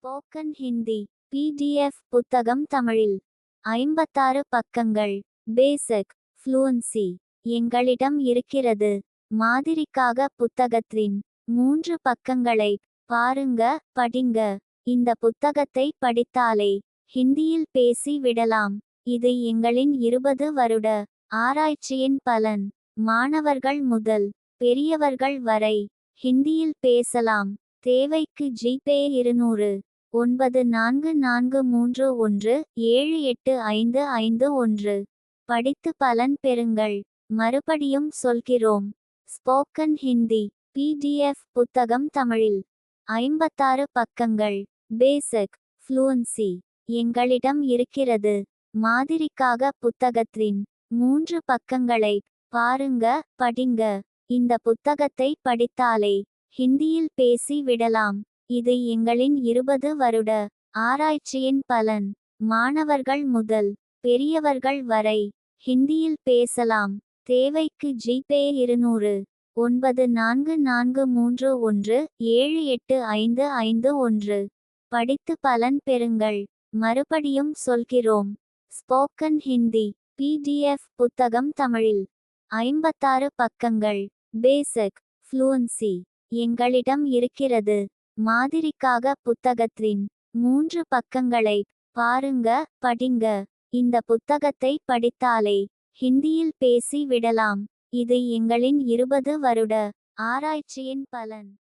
Spoken Hindi PDF புத்தகம் தமிழில் 56 பக்கங்கள். பேசிக் ஃப்ளூவன்சி எங்களிடம் இருக்கிறது. மாதிரிக்காக புத்தகத்தின் 3 பக்கங்களை பாருங்க, படிங்க. இந்த புத்தகத்தை படித்தாலே ஹிந்தியில் பேசி விடலாம். இது எங்களின் 20 வருட ஆராய்ச்சியின் பலன். மாணவர்கள் முதல் பெரியவர்கள் வரை ஹிந்தியில் பேசலாம். தேவைக்கு ஜிபே 200 9443178551. படித்து பலன் பெறுங்கள். மறுபடியும் சொல்கிறோம். ஸ்போக்கன் ஹிந்தி PDF புத்தகம் தமிழில் 56 பக்கங்கள். பேசிக் ஃப்ளூவன்சி எங்களிடம் இருக்கிறது. மாதிரிக்காக புத்தகத்தின் 3 பக்கங்களை பாருங்க, படிங்க. இந்த புத்தகத்தை படித்தாலே ஹிந்தியில் பேசி விடலாம். இது எங்களின் 20 வருட ஆராய்ச்சியின் பலன். மாணவர்கள் முதல் பெரியவர்கள் வரை ஹிந்தியில் பேசலாம். தேவைக்கு ஜிபே 200 9443178551. படித்து பலன் பெறுங்கள். மறுபடியும் சொல்கிறோம். ஸ்போக்கன் ஹிந்தி PDF புத்தகம் தமிழில் 56 பக்கங்கள். பேசிக் ஃப்ளூவன்சி எங்களிடம் இருக்கிறது. மாதிரிக்காக புத்தகத்தின் 3 பக்கங்களை பாருங்க, படிங்க. இந்த புத்தகத்தை படித்தாலே ஹிந்தியில் பேசி விடலாம். இது எங்களின் 20 வருட ஆராய்ச்சியின் பலன்.